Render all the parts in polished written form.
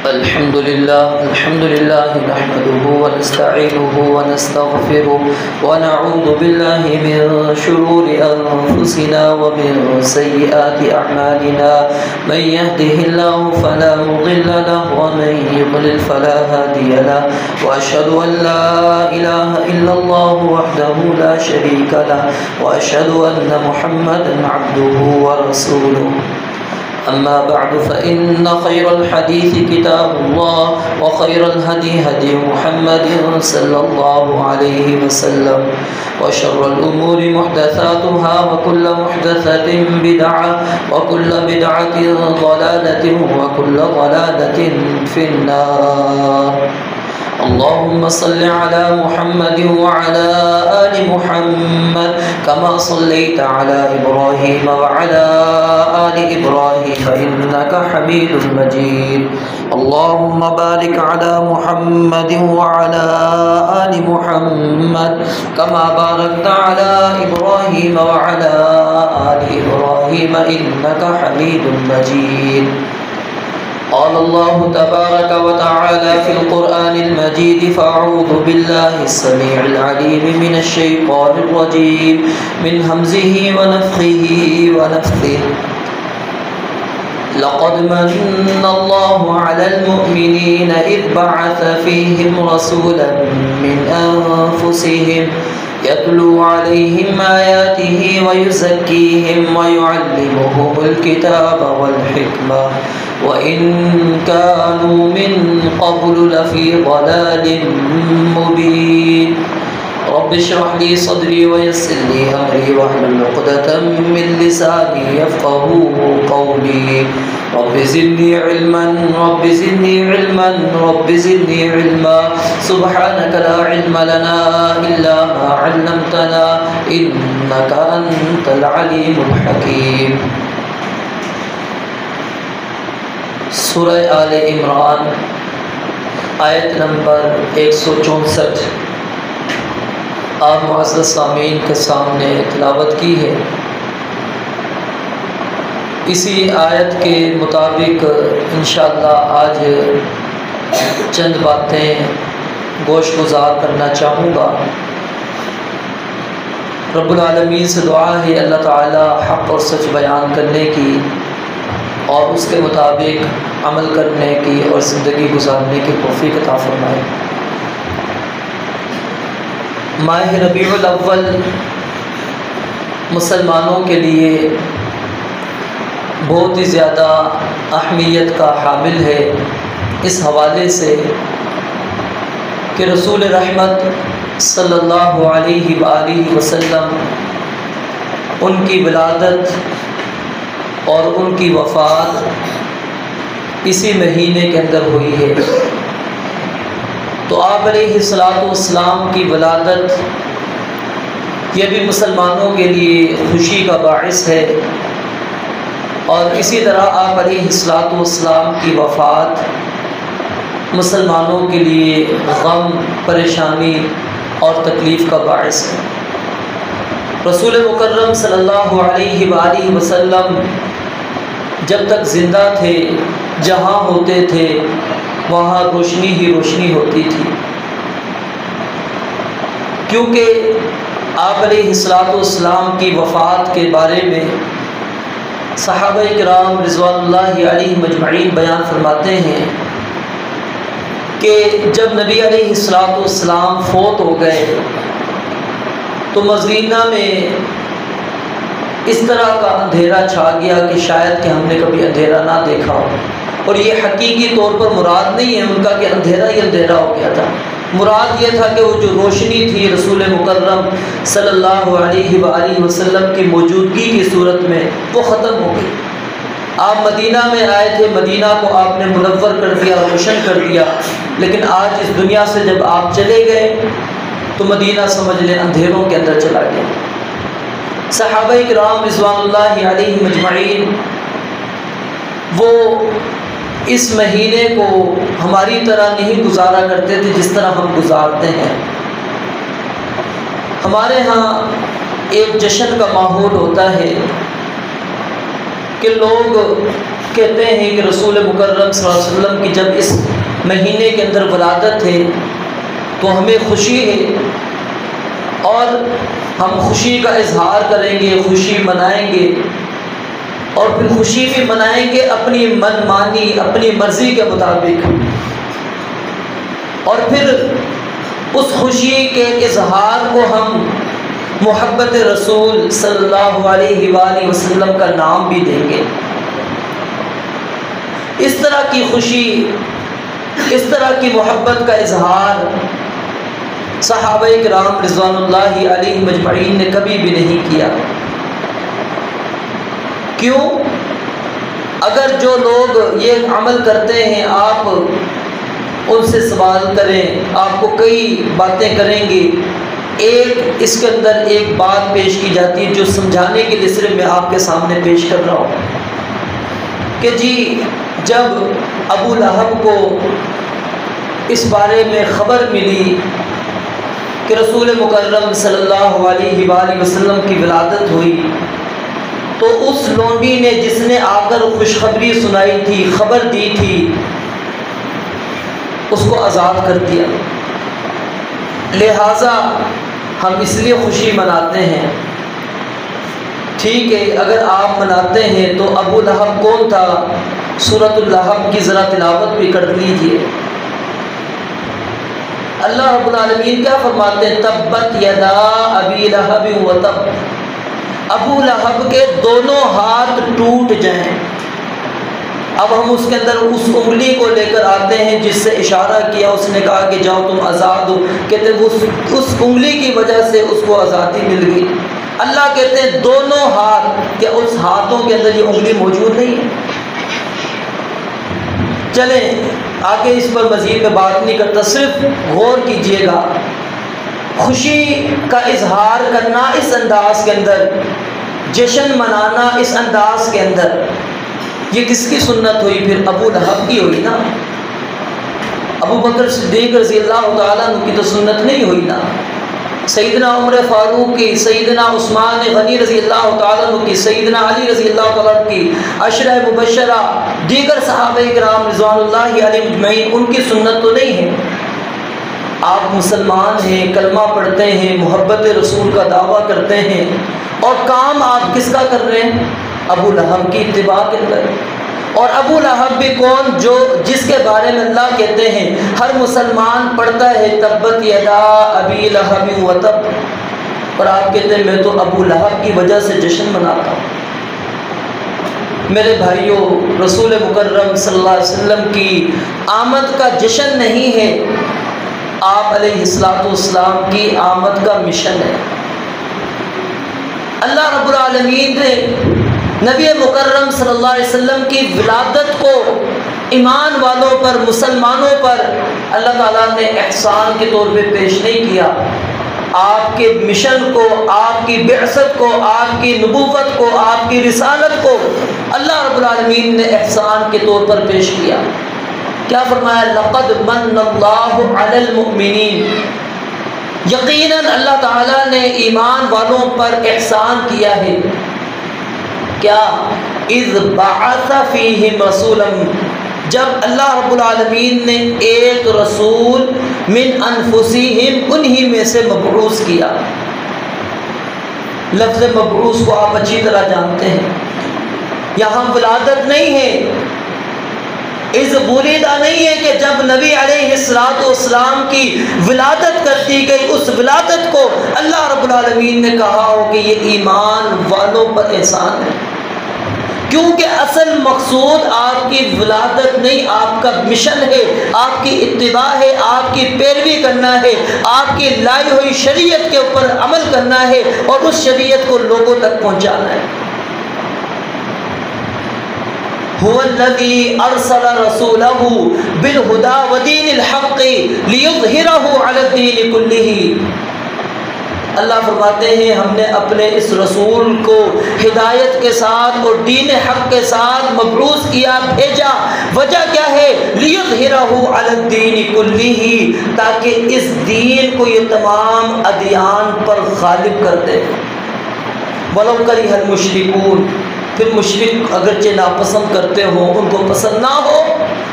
الحمد لله نحمده ونستعينه ونستغفره ونعوذ بالله من شرور أنفسنا ومن سيئات أعمالنا من يهده الله فلا مضل له ومن يضلل فلا هادي له وأشهد أن لا إله إلا الله وحده لا شريك له وأشهد أن محمدا عبده ورسوله. أما بعد فإن خير الحديث كتاب الله وخير الهدي هدي محمد صلى الله عليه وسلم وشر الأمور محدثاتها وكل محدثة بدعة وكل بدعة ضلالة وكل ضلالة في النار. اللهم صل على محمد وعلى آل محمد كما صليت على إبراهيم وعلى آل إبراهيم إنك حميد مجيد. اللهم بارك على محمد وعلى آل محمد كما باركت على إبراهيم وعلى آل إبراهيم إنك حميد مجيد. قال الله تبارك وتعالى في القرآن المجيد فأعوذ بالله السميع العليم من الشيطان الرجيم من همزه ونفخه ونفثه. لقد من الله على المؤمنين إذ بعث فيهم رسولا من أنفسهم يتلو عليهم آياته ويزكيهم ويعلمهم الكتاب والحكمة وإن كانوا من قبل لفي ضلال مبين. رب اشرح لي صدري ويسر لي أمري واحلل عقدة من لساني يفقهوا قولي. رب زدني علما رب زدني علما رب زدني علما سبحانك لا علم لنا إلا ما علمتنا إنك أنت العليم الحكيم. سورہ آل عمران آیت نمبر 164 آپ معزز سامعین کے سامنے تلاوت کی ہے. اسی آیت کے مطابق انشاءاللہ آج چند باتیں گوش گزار کرنا چاہوں گا. رب العالمین سے دعا ہے اللہ تعالی حق اور سچ بیان کرنے کی اور اس کے مطابق عمل کرنے کی اور زندگی گزارنے کی توفیق عطا فرمائے. ماہ ربیع الاول مسلمانوں کے لیے بہت ہی زیادہ اہمیت کا حامل ہے اس حوالے سے کہ رسول رحمت صلی اللہ علیہ وآلہ وسلم ان کی ولادت اور ان کی وفات اسی مہینے کے اندر ہوئی ہے. تو آپ علیہ الصلاۃ والسلام کی ولادت یہ بھی مسلمانوں کے لیے خوشی کا باعث ہے اور اسی طرح آپ علیہ الصلاۃ والسلام کی وفات مسلمانوں کے لیے غم، پریشانی اور تکلیف کا باعث ہے. رسول مکرم صلی اللہ علیہ وآلہ وسلم جب تک زندہ تھے جہاں ہوتے تھے وہاں روشنی ہی روشنی ہوتی تھی، کیونکہ آپ علیہ الصلاۃ والسلام کی وفات کے بارے میں صحابہ کرام رضوان اللہ علیہم اجمعین بیان فرماتے ہیں کہ جب نبی علیہ الصلاۃ والسلام فوت ہو گئے تو مدینہ میں اس طرح کا اندھیرا چھا گیا کہ شاید کہ ہم نے کبھی اندھیرا نہ دیکھا ہو. اور یہ حقیقی طور پر مراد نہیں ہے ان کا کہ اندھیرا ہی اندھیرا ہو گیا تھا، مراد یہ تھا کہ وہ جو روشنی تھی رسول مکرم صلی اللہ علیہ وآلہ وسلم کی موجودگی کی صورت میں وہ ختم ہو گئی. آپ مدینہ میں آئے تھے، مدینہ کو آپ نے منور کر دیا، روشن کر دیا، لیکن آج اس دنیا سے جب آپ چلے گئے تو مدینہ سمجھ لیں اندھیروں کے اندر چلا گیا. صحابہ کرام رضوان اللہ علیہم اجمعین وہ اس مہینے کو ہماری طرح نہیں گزارا کرتے تھے جس طرح ہم گزارتے ہیں. ہمارے ہاں ایک جشن کا ماحول ہوتا ہے کہ لوگ کہتے ہیں کہ رسول مکرم صلی اللہ علیہ وسلم کی جب اس مہینے کے اندر ولادت ہے تو ہمیں خوشی ہے اور ہم خوشی کا اظہار کریں گے، خوشی منائیں گے، اور پھر خوشی بھی منائیں گے اپنی من مانی، اپنی مرضی کے مطابق، اور پھر اس خوشی کے اظہار کو ہم محبت رسول صلی اللہ علیہ وآلہ وسلم کا نام بھی دیں گے۔ اس طرح کی خوشی، اس طرح کی محبت کا اظہار صحابہ کرام رضوان اللہ علیہ مجمعین نے کبھی بھی نہیں کیا۔ کیوں؟ اگر جو لوگ یہ عمل کرتے ہیں آپ ان سے سوال کریں، آپ کو کئی باتیں کریں گے، ایک اس کے اندر ایک بات پیش کی جاتی ہے جو سمجھانے کے لیے صرف میں آپ کے سامنے پیش کر رہا ہوں کہ جی جب ابو لہب کو اس بارے میں خبر ملی کہ رسول مکرم صلی اللہ علیہ وآلہ وسلم کی ولادت ہوئی، تو اس لونڈی نے جس نے آ کر خوشخبری سنائی تھی، خبر دی تھی، اس کو آزاد کر دیا۔ لہٰذا ہم اس لیے خوشی مناتے ہیں۔ ٹھیک ہے، اگر آپ مناتے ہیں تو ابو لہب کون تھا؟ سورۃ اللہب کی ذرا تلاوت بھی کر لیجیے۔ اللہ رب العالمین کیا فرماتے ہیں؟ تبت یدا ابی لہب وتب، ابو لہب کے دونوں ہاتھ ٹوٹ جائیں۔ اب ہم اس کے اندر اس انگلی کو لے کر آتے ہیں جس سے اشارہ کیا، اس نے کہا کہ جاؤ تم آزاد ہو، کہتے ہیں اس انگلی کی وجہ سے اس کو آزادی مل گئی۔ اللہ کہتے ہیں دونوں ہاتھ، کہ اس ہاتھوں کے اندر یہ انگلی موجود نہیں ہے۔ چلیں آگے اس پر مزید میں بات نہیں کرتا، صرف غور کیجئے گا، خوشی کا اظہار کرنا اس انداز کے اندر، جشن منانا اس انداز کے اندر، یہ کس کی سنت ہوئی؟ پھر ابو لہب کی ہوئی نا۔ ابو بکر صدیق رضی اللہ تعالیٰ عنہ کی تو سنت نہیں ہوئی نا، سیدنا عمر فاروق کی، سیدنا عثمان غنی رضی اللہ تعالیٰ عنہ کی، سیدنا علی رضی اللہ تعالیٰ عنہ کی، عشرہ مبشرہ، دیگر صحابہ کرام رضوان اللہ علیہ مجمعین، ان کی سنت تو نہیں ہے۔ آپ مسلمان ہیں، کلمہ پڑھتے ہیں، محبت رسول کا دعویٰ کرتے ہیں، اور کام آپ کس کا کر رہے ہیں؟ ابو لہب کی اتباع کے اندر۔ اور ابو لہب بھی کون؟ جو جس کے بارے میں اللہ کہتے ہیں ہر مسلمان پڑھتا ہے تبت یدا ابی لہب وتب، اور آپ کہتے ہیں میں تو ابو لہب کی وجہ سے جشن مناتا ہوں۔ میرے بھائیوں، رسول مکرم صلی اللہ علیہ وسلم کی آمد کا جشن نہیں ہے، آپ علیہ السلام کی آمد کا مشن ہے۔ اللہ رب العالمین نے نبی مکرم صلی اللہ علیہ وسلم کی ولادت کو ایمان والوں پر، مسلمانوں پر اللہ تعالیٰ نے احسان کے طور پہ پیش نہیں کیا۔ آپ کے مشن کو، آپ کی بعثت کو، آپ کی نبوت کو، آپ کی رسالت کو اللہ رب العالمین نے احسان کے طور پر پیش کیا۔ کیا فرمایا؟ لقد من اللہ علی المؤمنین، یقیناً اللہ تعالیٰ نے ایمان والوں پر احسان کیا ہے۔ کیا؟ اذ بعث فیہم رسولا، جب اللہ رب العالمین نے ایک رسول من انفسہم، انہی میں سے مبعوث کیا۔ لفظ مبعوث کو آپ اچھی طرح جانتے ہیں، یہاں ولادت نہیں ہے، اذ ولدہ نہیں ہے کہ جب نبی علیہ السلام کی ولادت کر دی گئی، اس ولادت کو اللہ رب العالمین نے کہا ہو کہ یہ ایمان والوں پر احسان ہے، کیونکہ اصل مقصود آپ کی ولادت نہیں، آپ کا مشن ہے، آپ کی اتباع ہے، آپ کی پیروی کرنا ہے، آپ کی لائی ہوئی شریعت کے اوپر عمل کرنا ہے، اور اس شریعت کو لوگوں تک پہنچانا ہے۔ هو الذي ارسل رسوله بالهدى ودين الحق ليظهره على الدين كله، اللہ فرماتے ہیں ہم نے اپنے اس رسول کو ہدایت کے ساتھ اور دین حق کے ساتھ مبعوث کیا، بھیجا۔ وجہ کیا ہے؟ لِيُظْهِرَهُ عَلَى الدِّينِ كُلِّهِ، تاکہ اس دین کو یہ تمام ادیان پر غالب کر دے۔ وَلَوْ كَرِهَ الْمُشْرِكُونَ، پھر مشرک اگرچہ ناپسند کرتے ہوں، ان کو پسند نہ ہو،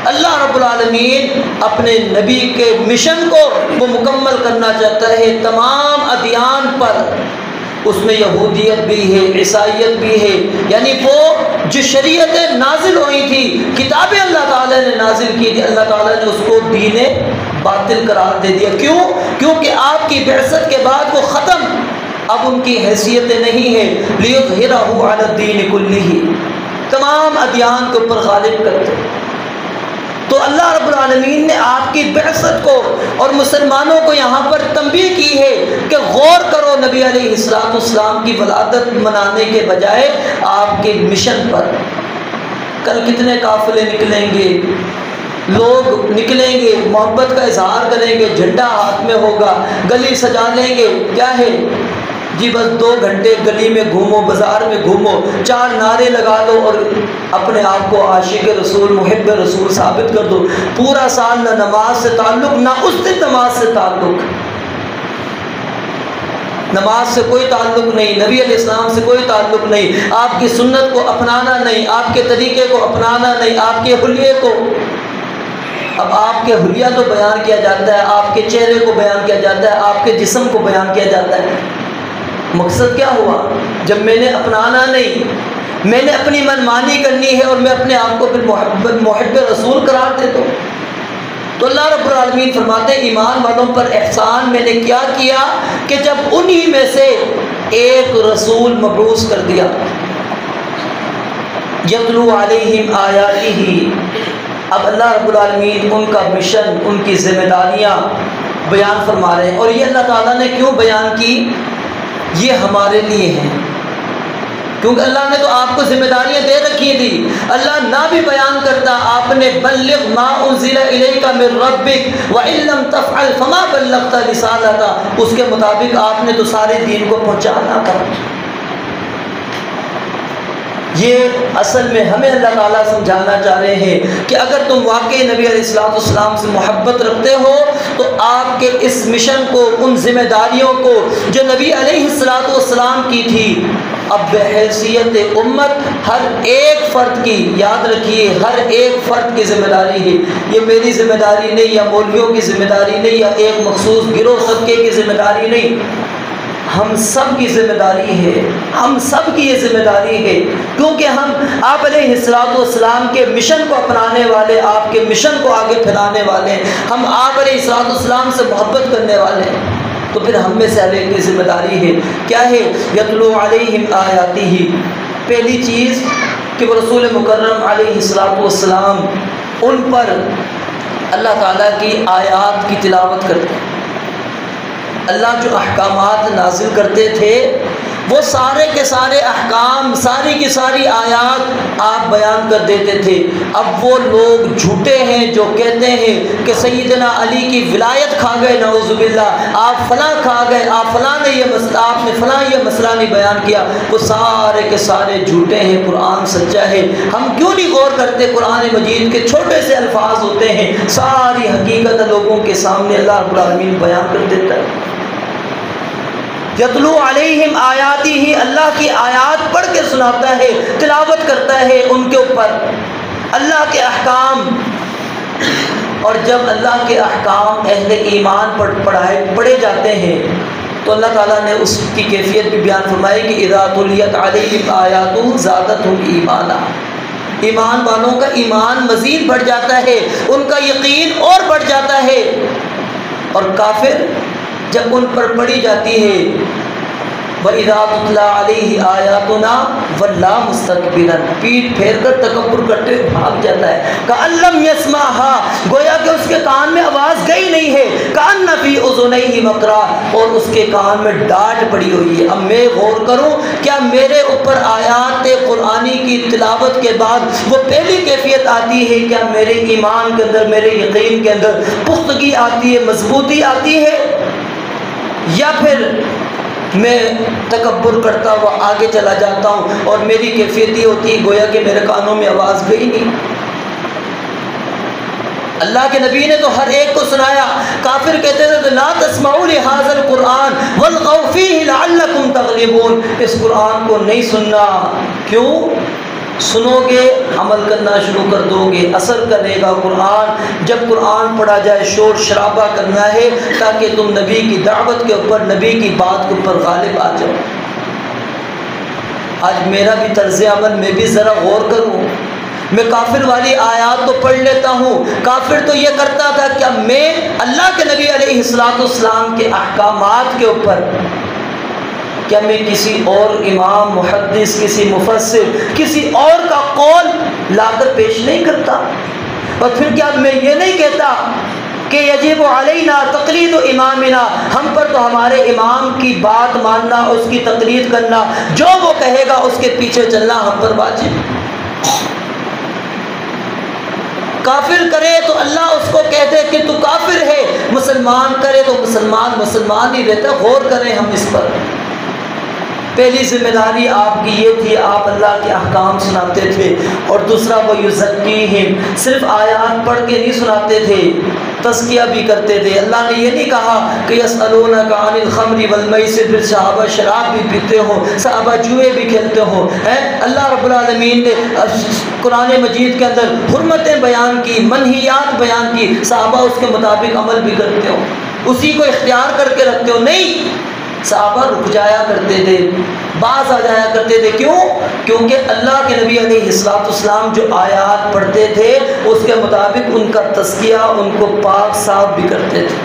اللہ رب العالمین اپنے نبی کے مشن کو وہ مکمل کرنا چاہتا ہے تمام ادیان پر۔ اس میں یہودیت بھی ہے، عیسائیت بھی ہے، یعنی وہ جو شریعتیں نازل ہوئی تھی، کتابیں اللہ تعالیٰ نے نازل کی تھی، اللہ تعالیٰ نے اس کو دین باطل قرار دے دیا۔ کیوں؟ کیونکہ آپ کی بعثت کے بعد وہ ختم، اب ان کی حیثیتیں نہیں ہیں۔ لِيُظْهِرَهُ عَلَى الدِّينِ كُلِّهِ، تمام ادیان کے اوپر غالب کرتے۔ تو اللہ رب العالمین نے آپ کی بعثت کو اور مسلمانوں کو یہاں پر تنبیہ کی ہے کہ غور کرو نبی علیہ السلام کی ولادت منانے کے بجائے آپ کے مشن پر۔ کل کتنے قافلے نکلیں گے، لوگ نکلیں گے، محبت کا اظہار کریں گے، جھنڈا ہاتھ میں ہوگا، گلی سجا لیں گے، کیا ہے جی بس 2 گھنٹے گلی میں گھومو، بازار میں گھومو، 4 نعرے لگا لو اور اپنے آپ کو عاشق رسول، محب رسول ثابت کر دو۔ پورا سال نہ نماز سے تعلق، نہ اس دن نماز سے تعلق، نماز سے کوئی تعلق نہیں، نبی علیہ السلام سے کوئی تعلق نہیں، آپ کی سنت کو اپنانا نہیں، آپ کے طریقے کو اپنانا نہیں، آپ کے حلیے کو۔ اب آپ کے حلیہ تو بیان کیا جاتا ہے، آپ کے چہرے کو بیان کیا جاتا ہے، آپ کے جسم کو بیان کیا جاتا ہے۔ مقصد کیا ہوا؟ جب میں نے اپنانا نہیں، میں نے اپنی منمانی کرنی ہے اور میں اپنے آپ کو پھر محب رسول قرار دیتا ہوں۔ تو اللہ رب العالمین فرماتے ہیں ایمان والوں پر احسان میں نے کیا کیا کہ جب انہی میں سے ایک رسول مبعوث کر دیا، یتلو علیہم آیاتہ۔ اب اللہ رب العالمین ان کا مشن، ان کی ذمہ داریاں بیان فرما رہے ہیں۔ اور یہ اللہ تعالیٰ نے کیوں بیان کی؟ یہ ہمارے لیے ہیں، کیونکہ اللہ نے تو آپ کو ذمہ داریاں دے رکھی تھی۔ اللہ نہ بھی بیان کرتا، آپ نے بلغ ما انزل الیک من ربک وان لم تفعل فما بلغت رسالتہ، اس کے مطابق آپ نے تو سارے دین کو پہنچانا تھا۔ یہ اصل میں ہمیں اللہ تعالیٰ سمجھانا چاہ رہے ہیں کہ اگر تم واقعی نبی علیہ السلام سے محبت رکھتے ہو تو آپ کے اس مشن کو، ان ذمہ داریوں کو جو نبی علیہ السلام کی تھی، اب بحیثیت امت ہر ایک فرد کی، یاد رکھیے ہر ایک فرد کی ذمہ داری ہے۔ یہ میری ذمہ داری نہیں، یا مولویوں کی ذمہ داری نہیں، یا ایک مخصوص گروہ طبقے کی ذمہ داری نہیں، ہم سب کی ذمہ داری ہے، ہم سب کی یہ ذمہ داری ہے، کیونکہ ہم آپ علیہ السلام کے مشن کو اپنانے والے، آپ کے مشن کو آگے پھیلانے والے، ہم آپ علیہ السلام سے محبت کرنے والے ہیں۔ تو پھر ہم میں سے ہر ایک کی ذمہ داری ہے، کیا ہے؟ یتلو علیہم آیاتہ۔ پہلی چیز کہ وہ رسول مکرم علیہ السلام ان پر اللہ تعالیٰ کی آیات کی تلاوت کرتے ہیں۔ اللہ جو احکامات نازل کرتے تھے وہ سارے کے سارے احکام، ساری کی ساری آیات آپ بیان کر دیتے تھے۔ اب وہ لوگ جھوٹے ہیں جو کہتے ہیں کہ سیدنا علی کی ولایت کھا گئے، نعوذ باللہ، آپ فلاں کھا گئے، آپ فلاں نے یہ مسئلہ، آپ نے فلاں یہ مسئلہ نہیں بیان کیا، وہ سارے کے سارے جھوٹے ہیں، قرآن سچا ہے۔ ہم کیوں نہیں غور کرتے؟ قرآن مجید کے چھوٹے سے الفاظ ہوتے ہیں، ساری حقیقت لوگوں کے سامنے اللہ رب العالمین بیان کر دیتا ہے۔ یتلو علیہم آیاتہ، اللہ کی آیات پڑھ کے سناتا ہے، تلاوت کرتا ہے ان کے اوپر اللہ کے احکام۔ اور جب اللہ کے احکام اہل ایمان پڑھے جاتے ہیں تو اللہ تعالیٰ نے اس کی کیفیت بھی بیان فرمائی کہ اذا تلیت علیہم آیاتہ زادتہم ایمانا، ایمان والوں کا ایمان مزید بڑھ جاتا ہے، ان کا یقین اور بڑھ جاتا ہے۔ اور کافر جب ان پر پڑھی جاتی ہے وَإِذَا تُتْلَىٰ عَلَيْهِ آيَاتُنَا وَلَّىٰ مُسْتَكْبِرًا، پیٹھ پھیر کر تکبر کرتے بھاگ جاتا ہے۔ كَأَن لَّمْ يَسْمَعْهَا، گویا کہ اس کے کان میں آواز گئی نہیں ہے۔ كَأَنَّ فِي أُذُنَيْهِ وَقْرًا، اور اس کے کان میں ڈانٹ پڑی ہوئی ہے۔ اب میں غور کروں، کیا میرے اوپر آیات قرآنی کی تلاوت کے بعد وہ پہلی کیفیت آتی ہے؟ کیا میرے ایمان کے اندر، میرے یقین کے اندر پختگی آتی ہے، مضبوطی آتی ہے؟ یا پھر میں تکبر کرتا ہوا آگے چلا جاتا ہوں اور میری کیفیت یہ ہوتی ہے گویا کہ میرے کانوں میں آواز گئی نہیں؟ اللہ کے نبی نے تو ہر ایک کو سنایا. کافر کہتے تھے لا تسمعوا لهذا القرآن والغوا فيه لعلكم تغلبون. اس قرآن کو نہیں سننا. کیوں؟ سنو گے عمل کرنا شروع کر دو گے، اثر کرے گا قرآن. جب قرآن پڑھا جائے شور شرابہ کرنا ہے تاکہ تم نبی کی دعوت کے اوپر، نبی کی بات کے اوپر غالب آ جاؤ. آج میرا بھی طرز عمل، میں بھی ذرا غور کروں. میں کافر والی آیات تو پڑھ لیتا ہوں. کافر تو یہ کرتا تھا کہ میں اللہ کے نبی علیہ السلام کے احکامات کے اوپر کیا میں کسی اور امام محدث، کسی مفسر، کسی اور کا قول لا کر پیش نہیں کرتا. اور پھر کیا میں یہ نہیں کہتا کہ یجب علینا تقلید امامنا، ہم پر تو ہمارے امام کی بات ماننا، اس کی تقلید کرنا، جو وہ کہے گا اس کے پیچھے چلنا ہم پر واجب. کافر کرے تو اللہ اس کو کہتے کہ تو کافر ہے، مسلمان کرے تو مسلمان ہی رہتا. غور کریں ہم اس پر. پہلی ذمہ داری آپ کی یہ تھی، آپ اللہ کے احکام سناتے تھے. اور دوسرا وَيُزَكِّيهِمْ، صرف آیات پڑھ کے نہیں سناتے تھے، تزکیہ بھی کرتے تھے. اللہ نے یہ نہیں کہا کہ يَسْأَلُونَكَ عَنِ الْخَمْرِ وَالْمَيْسِرِ، پھر صحابہ شراب بھی پیتے ہوں، صحابہ جوئے بھی کھیلتے ہوں. اللہ رب العالمین نے قرآن مجید کے اندر حرمتیں بیان کی، منہیات بیان کی، صحابہ اس کے مطابق عمل بھی کرتے ہوں، اسی کو اختیار کر کے رکھتے ہو. نہیں، صحابہ رک جایا کرتے تھے، باز آ جایا کرتے تھے. کیوں؟ کیونکہ اللہ کے نبی علیہ السلام جو آیات پڑھتے تھے اس کے مطابق ان کا تزکیہ، ان کو پاک صاف بھی کرتے تھے.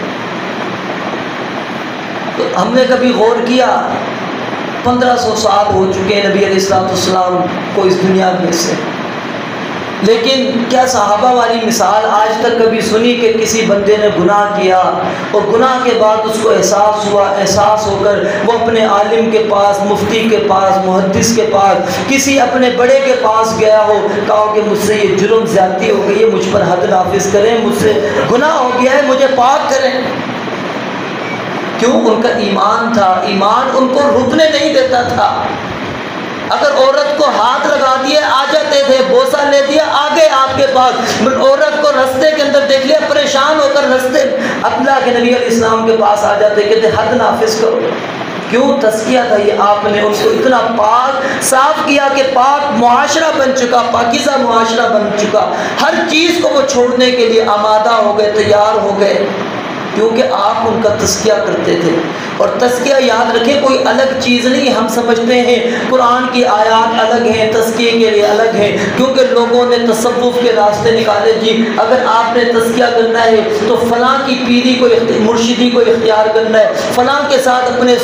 تو ہم نے کبھی غور کیا 1500 سال ہو چکے ہیں نبی علیہ السلام کو اس دنیا میں سے، لیکن کیا صحابہ والی مثال آج تک کبھی سنی کہ کسی بندے نے گناہ کیا اور گناہ کے بعد اس کو احساس ہوا، احساس ہو کر وہ اپنے عالم کے پاس، مفتی کے پاس، محدث کے پاس، کسی اپنے بڑے کے پاس گیا ہو، کہا کہ مجھ سے یہ جرم زیادتی ہو گئی ہے، مجھ پر حد نافذ کریں، مجھ سے گناہ ہو گیا ہے، مجھے پاک کریں؟ کیوں؟ ان کا ایمان تھا. ایمان ان کو رکنے نہیں دیتا تھا. اگر عورت کو ہاتھ لگا دیے آ جاتے تھے، بوسہ لے دیا آگے آپ کے پاس. عورت کو رستے کے اندر دیکھ لیا پریشان ہو کر رستے اللہ کے نبی علیہ السلام کے پاس آ جاتے، کہتے حد نافذ کرو. کیوں؟ تزکیہ تھا یہ. آپ نے اس کو اتنا پاک صاف کیا کہ پاک معاشرہ بن چکا، پاکیزہ معاشرہ بن چکا. ہر چیز کو وہ چھوڑنے کے لیے آمادہ ہو گئے، تیار ہو گئے، کیونکہ آپ ان کا تزکیہ کرتے تھے. اور تزکیہ یاد رکھیں کوئی الگ چیز نہیں. ہم سمجھتے ہیں قرآن کی آیات الگ ہیں، تزکیے کے لیے الگ ہیں، کیونکہ لوگوں نے تصوف کے راستے نکالے. جی اگر آپ نے تزکیہ کرنا ہے تو فلاں کی پیری کو، مرشدی کو اختیار کرنا ہے، فلاں کے ساتھ اپنے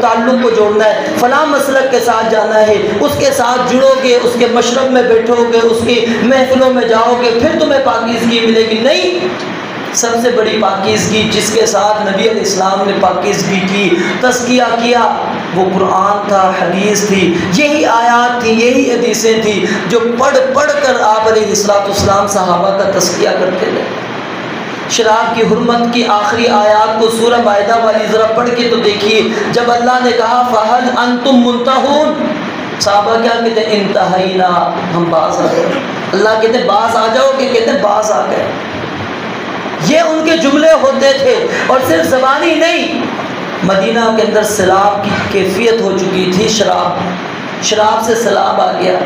تعلق کو جوڑنا ہے، فلاں مسلک کے ساتھ جانا ہے، اس کے ساتھ جڑو گے، اس کے مشرب میں بیٹھو گے، اس کی محفلوں میں جاؤ گے، پھر تمہیں پاکیزگی ملے گی. نہیں، سب سے بڑی پاکیزگی جس کے ساتھ نبی علیہ السلام نے پاکیزگی کی، تزکیہ کیا، وہ قرآن تھا، حدیث تھی. یہی آیات تھی، یہی حدیثیں تھی جو پڑھ پڑھ کر آپ علیہ السلام صحابہ کا تزکیہ کرتے تھے. شراب کی حرمت کی آخری آیات کو سورہ مائدہ والی ذرا پڑھ کے تو دیکھیے. جب اللہ نے کہا فَهَلْ أَنْتُمْ مُنْتَهُونَ، صحابہ کیا کہتے ہیں؟ انتہینا، ہم باز آ گئے. اللہ کہتے ہیں باز آ جاؤ گے، کہتے ہیں باز آ گئے. یہ ان کے جملے ہوتے تھے. اور صرف زبانی نہیں، مدینہ کے اندر سیلاب کی کیفیت ہو چکی تھی. شراب سے سیلاب آ گیا،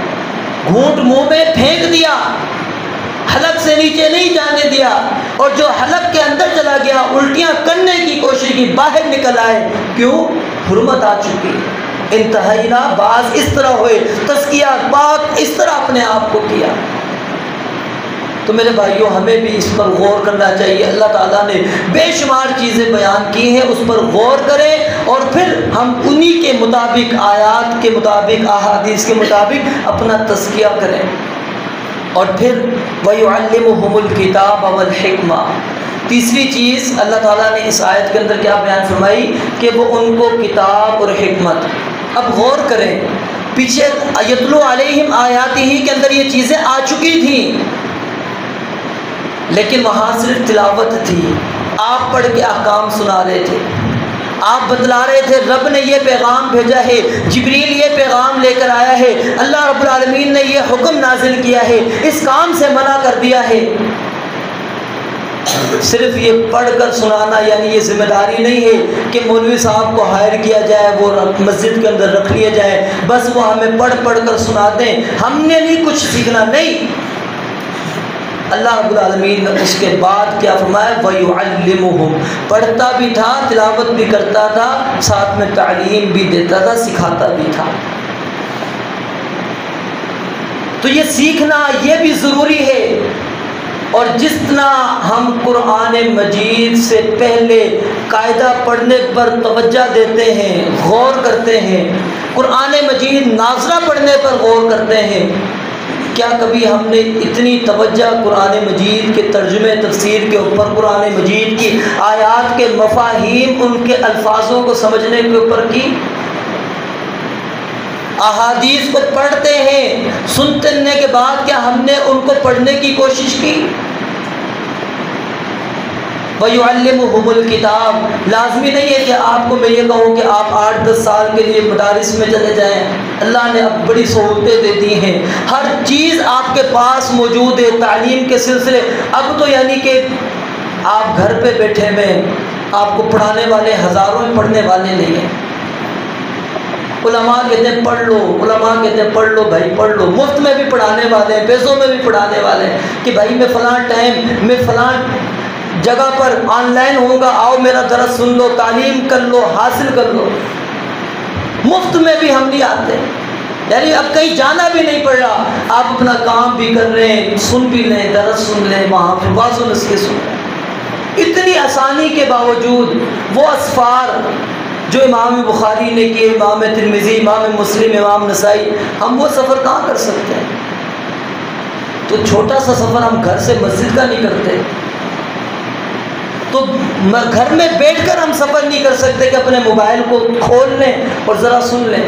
گھونٹ منہ میں پھینک دیا، حلق سے نیچے نہیں جانے دیا، اور جو حلق کے اندر چلا گیا الٹیاں کرنے کی کوشش کی، باہر نکل آئے. کیوں؟ حرمت آ چکی. انتہینا، باز اس طرح ہوئے، تزکیہ پاک اس طرح اپنے آپ کو کیا. تو میرے بھائیوں ہمیں بھی اس پر غور کرنا چاہیے. اللہ تعالیٰ نے بے شمار چیزیں بیان کی ہیں، اس پر غور کریں اور پھر ہم انہی کے مطابق، آیات کے مطابق، احادیث کے مطابق اپنا تزکیہ کریں. اور پھر وَيُعَلِّمُهُمُ الْكِتَابَ وَالْحِكْمَةَ، تیسری چیز اللہ تعالیٰ نے اس آیت کے اندر کیا بیان فرمائی کہ وہ ان کو کتاب اور حکمت. اب غور کریں، پیچھے یتلو علیہم آیاتہ کے اندر یہ چیزیں آ چکی تھیں، لیکن وہاں صرف تلاوت تھی. آپ پڑھ کے احکام سنا رہے تھے، آپ بتلا رہے تھے رب نے یہ پیغام بھیجا ہے، جبریل یہ پیغام لے کر آیا ہے، اللہ رب العالمین نے یہ حکم نازل کیا ہے، اس کام سے منع کر دیا ہے. صرف یہ پڑھ کر سنانا یعنی یہ ذمہ داری نہیں ہے کہ مولوی صاحب کو ہائر کیا جائے، وہ مسجد کے اندر رکھ لیا جائے، بس وہ ہمیں پڑھ پڑھ کر سناتے ہیں، ہم نے نہیں کچھ سیکھنا. نہیں، اللہ رب العالمین نے اس کے بعد کیا فرمایا؟ وَيُعَلِّمُهُمْ، پڑھتا بھی تھا، تلاوت بھی کرتا تھا، ساتھ میں تعلیم بھی دیتا تھا، سکھاتا بھی تھا. تو یہ سیکھنا یہ بھی ضروری ہے. اور جس طرح ہم قرآن مجید سے پہلے قاعدہ پڑھنے پر توجہ دیتے ہیں، غور کرتے ہیں، قرآن مجید ناظرہ پڑھنے پر غور کرتے ہیں، کیا کبھی ہم نے اتنی توجہ قرآن مجید کے ترجمے تفسیر کے اوپر، قرآن مجید کی آیات کے مفاہیم، ان کے الفاظوں کو سمجھنے کے اوپر کی؟ احادیث کو پڑھتے ہیں، سننے کے بعد کیا ہم نے ان کو پڑھنے کی کوشش کی؟ وَيُعَلِّمُهُمُ الْكِتَابَ، لازمی نہیں ہے کہ آپ کو میں یہ کہوں کہ آپ 8-10 سال کے لیے مدارس میں چلے جائیں. اللہ نے اب بڑی سہولتیں دے دی ہیں، ہر چیز آپ کے پاس موجود ہے. تعلیم کے سلسلے اب تو یعنی کہ آپ گھر پہ بیٹھے ہوئے، آپ کو پڑھانے والے ہزاروں میں پڑھنے والے نہیں ہیں. علماء کہتے ہیں پڑھ لو، علماء کہتے ہیں پڑھ لو بھائی پڑھ لو، مفت میں بھی پڑھانے والے ہیں، پیسوں میں بھی پڑھانے والے ہیں کہ بھائی میں فلاں ٹائم میں فلاں جگہ پر آن لائن ہوں گا، آؤ میرا درس سن لو، تعلیم کر لو، حاصل کر لو. مفت میں بھی ہم نہیں آتے، یعنی اب کہیں جانا بھی نہیں پڑ رہا، آپ اپنا کام بھی کر رہے ہیں، سن بھی لیں، درس سن لیں، وہاں پھر واضح و نسخے سن لیں. اتنی آسانی کے باوجود وہ اسفار جو امام بخاری نے کیے، امام ترمذی، امام مسلم، امام نسائی، ہم وہ سفر کہاں کر سکتے ہیں؟ تو چھوٹا سا سفر ہم گھر سے مسجد کا نہیں کرتے، تو گھر میں بیٹھ کر ہم سفر نہیں کر سکتے کہ اپنے موبائل کو کھول لیں اور ذرا سن لیں.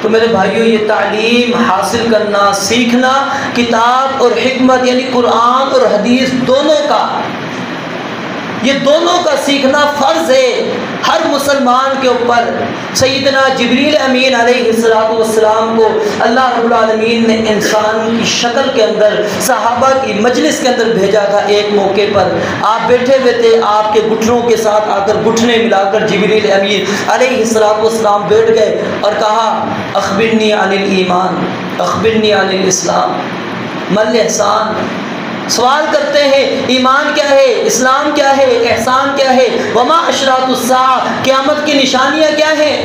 تو میرے بھائیوں، یہ تعلیم حاصل کرنا، سیکھنا، کتاب اور حکمت یعنی قرآن اور حدیث دونوں کا، یہ دونوں کا سیکھنا فرض ہے ہر مسلمان کے اوپر. سیدنا جبریل امین علیہ السلام کو اللہ رب العالمین نے انسان کی شکل کے اندر صحابہ کی مجلس کے اندر بھیجا تھا. ایک موقع پر آپ بیٹھے ہوئے تھے، آپ کے گھٹنوں کے ساتھ آ کر گھٹنے ملا کر جبریل امین علیہ السلام بیٹھ گئے اور کہا اخبرنی عن الایمان، اخبرنی عن الاسلام، ما الاحسان. سوال کرتے ہیں ایمان کیا ہے، اسلام کیا ہے، احسان کیا ہے، وما اشراط الساعہ، قیامت کی نشانیاں کیا ہیں.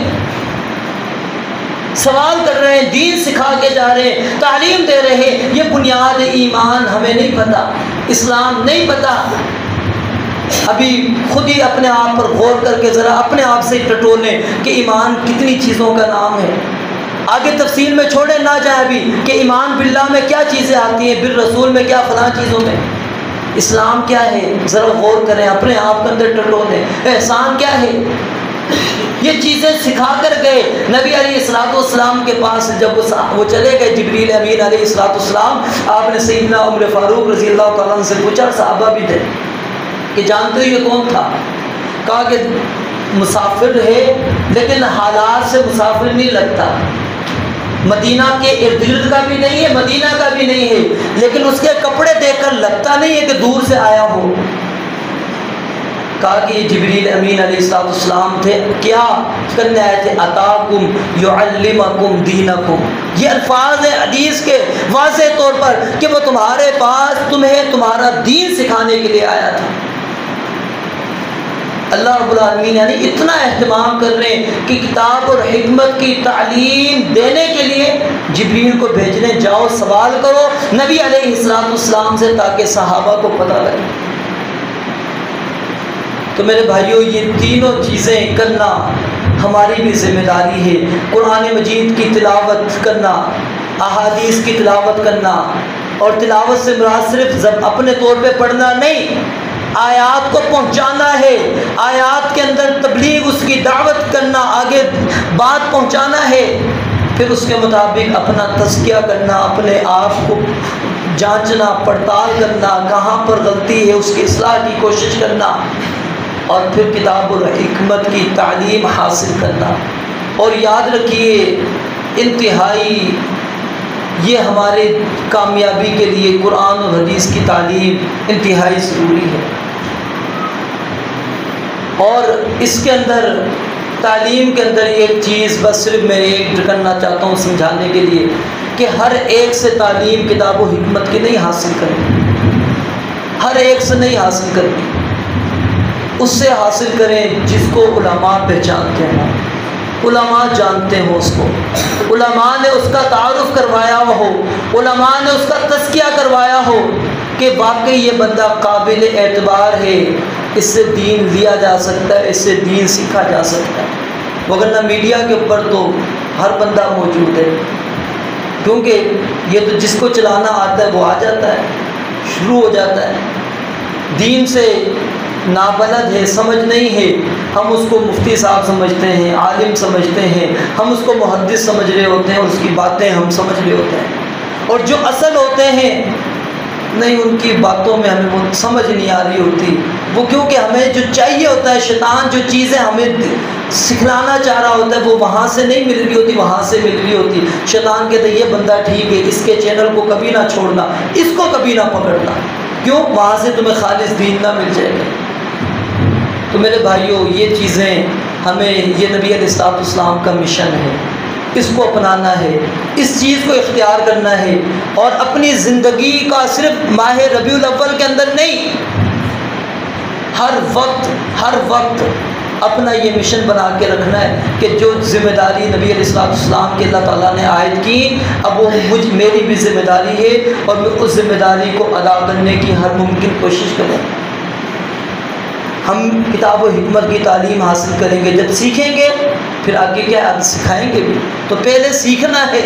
سوال کر رہے ہیں، دین سکھا کے جا رہے ہیں، تعلیم دے رہے ہیں. یہ بنیاد ایمان ہمیں نہیں پتہ، اسلام نہیں پتہ. ابھی خود ہی اپنے آپ پر غور کر کے ذرا اپنے آپ سے ٹٹولیں کہ ایمان کتنی چیزوں کا نام ہے. آگے تفصیل میں چھوڑے نہ جائیں ابھی کہ ایمان باللہ میں کیا چیزیں آتی ہیں، بالرسول میں کیا، فلاں چیزوں میں. اسلام کیا ہے ذرا غور کریں، اپنے آپ کے اندر ٹٹولیں. احسان کیا ہے، یہ چیزیں سکھا کر گئے نبی علیہ السلام کے پاس. جب وہ چلے گئے جبریل امین علیہ السلام، آپ نے سیدنا عمر فاروق رضی اللہ تعالیٰ عنہ سے پوچھا، صحابہ بھی تھے کہ جانتے ہو یہ کون تھا؟ کہا کہ مسافر ہے لیکن حالات سے مسافر نہیں لگتا، مدینہ کے ارد گرد کا بھی نہیں ہے، مدینہ کا بھی نہیں ہے، لیکن اس کے کپڑے دیکھ کر لگتا نہیں ہے کہ دور سے آیا ہو. کہا کہ یہ جبریل امین علیہ السلام تھے. کیا کرنے آئے تھے؟ اتاکم یعلمکم دینکم. یہ الفاظ ہیں حدیث کے واضح طور پر کہ وہ تمہارے پاس تمہیں تمہارا دین سکھانے کے لیے آیا تھا. اللہ رب العالمین یعنی اتنا اہتمام کر رہے ہیں کہ کتاب اور حکمت کی تعلیم دینے کے لیے جبریل کو بھیجنے، جاؤ سوال کرو نبی علیہ السلام سے تاکہ صحابہ کو پتہ لگے. تو میرے بھائیوں، یہ تینوں چیزیں کرنا ہماری بھی ذمہ داری ہے. قرآن مجید کی تلاوت کرنا، احادیث کی تلاوت کرنا، اور تلاوت سے مراد صرف اپنے طور پہ پڑھنا نہیں، آیات کو پہنچانا ہے، آیات کے اندر تبلیغ، اس کی دعوت کرنا، آگے بات پہنچانا ہے. پھر اس کے مطابق اپنا تزکیہ کرنا، اپنے آپ کو جانچنا، پڑتال کرنا، کہاں پر غلطی ہے اس کی اصلاح کی کوشش کرنا، اور پھر کتاب الحکمت کی تعلیم حاصل کرنا. اور یاد رکھیے، انتہائی یہ ہمارے کامیابی کے لیے قرآن اور حدیث کی تعلیم انتہائی ضروری ہے۔ اور اس کے اندر تعلیم کے اندر ایک چیز بس صرف میں ایک کرنا چاہتا ہوں سمجھانے کے لیے کہ ہر ایک سے تعلیم کتاب و حکمت کی نہیں حاصل کرنی، ہر ایک سے نہیں حاصل کرنی، اس سے حاصل کریں جس کو علماء پہچانتے ہوں، علماء جانتے ہوں، اس کو علماء نے اس کا تعارف کروایا ہو، علماء نے اس کا تزکیہ کروایا ہو کہ واقعی یہ بندہ قابل اعتبار ہے، اس سے دین لیا جا سکتا ہے، اس سے دین سیکھا جا سکتا ہے۔ وگرنہ میڈیا کے اوپر تو ہر بندہ موجود ہے، کیونکہ یہ تو جس کو چلانا آتا ہے وہ آ جاتا ہے، شروع ہو جاتا ہے۔ دین سے نابلد ہے، سمجھ نہیں ہے، ہم اس کو مفتی صاحب سمجھتے ہیں، عالم سمجھتے ہیں، ہم اس کو محدث سمجھ رہے ہوتے ہیں، اور اس کی باتیں ہم سمجھ رہے ہوتے ہیں، اور جو اصل ہوتے ہیں نہیں، ان کی باتوں میں ہمیں وہ سمجھ نہیں آ رہی ہوتی۔ وہ کیونکہ ہمیں جو چاہیے ہوتا ہے، شیطان جو چیزیں ہمیں سکھلانا چاہ رہا ہوتا ہے وہ وہاں سے نہیں مل رہی ہوتی، وہاں سے مل رہی ہوتی۔ شیطان کہتا ہے یہ بندہ ٹھیک ہے، اس کے چینل کو کبھی نہ چھوڑنا، اس کو کبھی نہ پکڑنا، کیوں؟ وہاں سے تمہیں خالص دین نہ مل جائے گا۔ تو میرے بھائیوں، یہ چیزیں ہمیں، یہ نبی علیہ السلام کا مشن ہے، اس کو اپنانا ہے، اس چیز کو اختیار کرنا ہے، اور اپنی زندگی کا صرف ماہ ربیع الاول کے اندر نہیں، ہر وقت اپنا یہ مشن بنا کے رکھنا ہے کہ جو ذمہ داری نبی علیہ السلام کی اللہ تعالیٰ نے عائد کی، اب وہ میری بھی ذمہ داری ہے، اور میں اس ذمہ داری کو ادا کرنے کی ہر ممکن کوشش کروں۔ ہم کتاب و حکمت کی تعلیم حاصل کریں گے، جب سیکھیں گے پھر آگے کیا آگے سکھائیں گے بھی۔ تو پہلے سیکھنا ہے،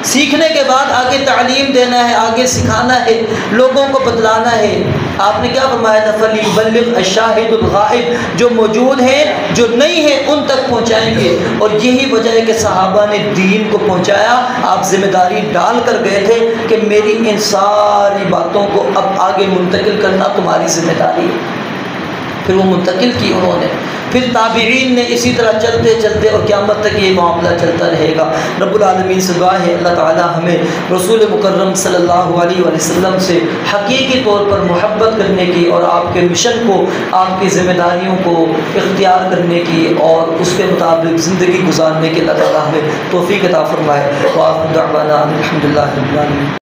سیکھنے کے بعد آگے تعلیم دینا ہے، آگے سکھانا ہے، لوگوں کو بتلانا ہے۔ آپ نے کیا فرمایا تھا؟ فَلْيُبَلِّغْ الشَّاهِدُ الْغَائِبُ، جو موجود ہیں جو نہیں ہیں ان تک پہنچائیں گے۔ اور یہی وجہ ہے کہ صحابہ نے دین کو پہنچایا، آپ ذمہ داری ڈال کر گئے تھے کہ میری ان ساری باتوں کو اب آگے منتقل کرنا تمہاری ذمہ داری ہے۔ پھر وہ منتقل کی انہوں نے، پھر تابعین نے، اسی طرح چلتے چلتے اور قیامت تک یہ معاملہ چلتا رہے گا۔ رب العالمین سے دعا ہے اللہ تعالی ہمیں رسول مکرم صلی اللہ علیہ وسلم سے حقیقی طور پر محبت کرنے کی، اور آپ کے مشن کو، آپ کی ذمہ داریوں کو اختیار کرنے کی، اور اس کے مطابق زندگی گزارنے کی اللہ تعالی ہمیں توفیق عطا فرمائے۔ وآخر دعوانا الحمدللہ رب العالمین۔